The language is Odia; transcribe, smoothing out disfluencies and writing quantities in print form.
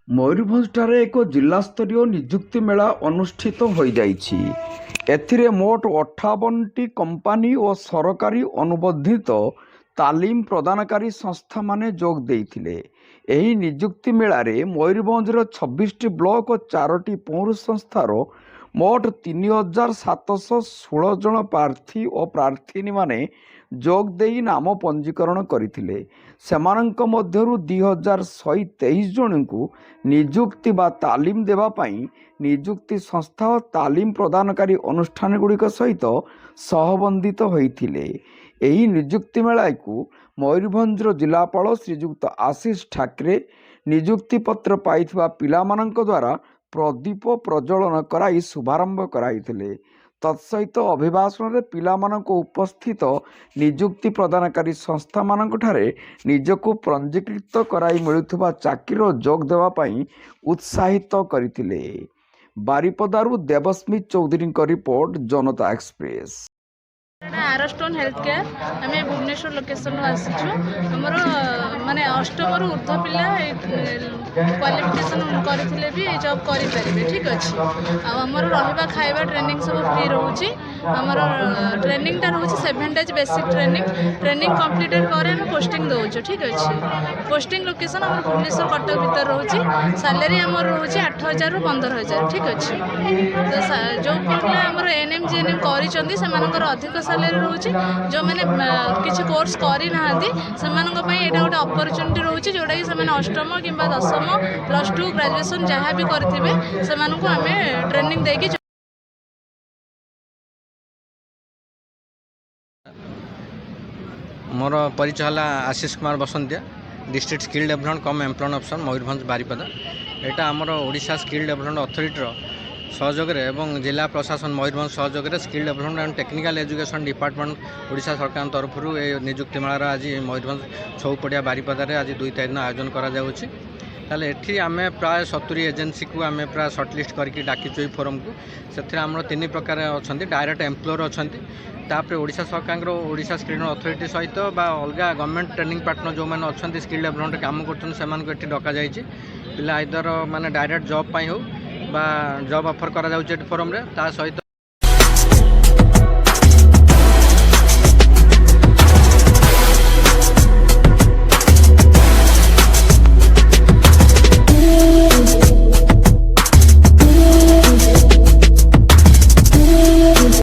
ମୟୂରଭଞ୍ଜଠାରେ ଏକ ଜିଲ୍ଲାସ୍ତରୀୟ ନିଯୁକ୍ତି ମେଳା ଅନୁଷ୍ଠିତ ହୋଇଯାଇଛି। ଏଥିରେ ମୋଟ 58ଟି କମ୍ପାନୀ ଓ ସରକାରୀ ଅନୁବନ୍ଧିତ ତାଲିମ ପ୍ରଦାନକାରୀ ସଂସ୍ଥାମାନେ ଯୋଗ ଦେଇଥିଲେ। ଏହି ନିଯୁକ୍ତି ମେଳାରେ ମୟୂରଭଞ୍ଜର 26ଟି ବ୍ଲକ ଓ 4ଟି ପୌର ସଂସ୍ଥାର ମୋଟ 3716 ଜଣ ପ୍ରାର୍ଥୀ ଓ ପ୍ରାର୍ଥିନୀମାନେ ଯୋଗ ଦେଇ ନାମ ପଞ୍ଜୀକରଣ କରିଥିଲେ। ସେମାନଙ୍କ ମଧ୍ୟରୁ 2123 ଜଣଙ୍କୁ ନିଯୁକ୍ତି ବା ତାଲିମ ଦେବା ପାଇଁ ନିଯୁକ୍ତି ସଂସ୍ଥା ଓ ତାଲିମ ପ୍ରଦାନକାରୀ ଅନୁଷ୍ଠାନଗୁଡ଼ିକ ସହିତ ସହବନ୍ଧିତ ହୋଇଥିଲେ। ଏହି ନିଯୁକ୍ତି ମେଳାକୁ ମୟୂରଭଞ୍ଜର ଜିଲ୍ଲାପାଳ ଶ୍ରୀଯୁକ୍ତ ଆଶିଷ ଠାକରେ ନିଯୁକ୍ତିପତ୍ର ପାଇଥିବା ପିଲାମାନଙ୍କ ଦ୍ୱାରା ପ୍ରଦୀପ ପ୍ରଜ୍ୱଳନ କରାଇ ଶୁଭାରମ୍ଭ କରାଇଥିଲେ। ତତ୍ସହିତ ଅଭିଭାଷଣରେ ପିଲାମାନଙ୍କୁ ଉପସ୍ଥିତ ନିଯୁକ୍ତି ପ୍ରଦାନକାରୀ ସଂସ୍ଥାମାନଙ୍କଠାରେ ନିଜକୁ ପଞ୍ଜୀକୃତ କରାଇ ମିଳୁଥିବା ଚାକିରିର ଯୋଗ ଦେବା ପାଇଁ ଉତ୍ସାହିତ କରିଥିଲେ। ବାରିପଦାରୁ ଦେବସ୍ମିତ ଚୌଧୁରୀଙ୍କ ରିପୋର୍ଟ, ଜନତା ଏକ୍ସପ୍ରେସ। ଆରଷ୍ଟୋନ୍ ହେଲ୍ଥ କେୟାର ଆମେ ଭୁବନେଶ୍ୱର ଲୋକେସନରୁ ଆସିଛୁ। ଆମର ମାନେ ଅଷ୍ଟମରୁ ଉର୍ଦ୍ଧ୍ୱ ପିଲା କ୍ୱାଲିଫିକେସନ୍ କରିଥିଲେ ବି ଜବ୍ କରିପାରିବେ। ଠିକ୍ ଅଛି। ଆଉ ଆମର ରହିବା ଖାଇବା ଟ୍ରେନିଂ ସବୁ ଫ୍ରି ରହୁଛି। ଆମର ଟ୍ରେନିଂଟା ରହୁଛି 7 days ବେସିକ୍ ଟ୍ରେନିଂ କମ୍ପ୍ଲିଟେଡ୍ ପରେ ଆମେ ପୋଷ୍ଟିଂ ଦେଉଛୁ। ଠିକ୍ ଅଛି। ପୋଷ୍ଟିଂ ଲୋକେସନ୍ ଆମର ଭୁବନେଶ୍ୱର କଟକ ଭିତରେ ରହୁଛି। ସାଲେରୀ ଆମର ରହୁଛି 8,000ରୁ 15,000। ଠିକ୍ ଅଛି। ତ ଯେଉଁ ପିଲା ଆମର NM GNM କରିଛନ୍ତି ସେମାନଙ୍କର ଅଧିକ ସାଲେରୀ ରହୁଛି। ଯେଉଁମାନେ କିଛି କୋର୍ସ କରିନାହାନ୍ତି ସେମାନଙ୍କ ପାଇଁ ଏଇଟା ଗୋଟେ ଅପରଚ୍ୟୁନିଟି ରହୁଛି, ଯେଉଁଟାକି ସେମାନେ ଅଷ୍ଟମ କିମ୍ବା ଦଶମ +2 ଗ୍ରାଜୁଏସନ୍ ଯାହା ବି କରିଥିବେ ସେମାନଙ୍କୁ ଆମେ ଟ୍ରେନିଂ ଦେଇକି मोर परिचय है Ashish Kumar बसंतिया, district skill development कम एम्प्लॉयमेंट ऑप्शन मयूरभंज बारिपदा। यहाँ आमर ओडिशा स्किल डेवलपमेंट अथॉरिटी सहयोग एवं जिला प्रशासन मयूरभंज सहयोग skill development and technical education department Odisha सरकार तरफ नियुक्ति मेलार आज मयूरभंज छौपड़िया बारिपदार आज 2 तारिख आयोजन करा जाउछि। ताले एठी आमे प्राय 70 एजेंसी को आमे प्राय सर्टलिस्ट करके डाकिचु फोरम को। से आम 3 प्रकार अच्छा डायरेक्ट एम्प्लॉयर अच्छा, तापर ओडिशा सरकार ओडिशा स्किल अथॉरिटी सहित बा अलग गवर्नमेंट ट्रेनिंग पार्टनर जो मैंने अच्छा स्किल डेवलपमेंट काम कर डका जाइए। पिला आइदर माने डायरेक्ट जॉब पाई हो बा जॉब ऑफर करा जाउछि फोरम रे। ता सहित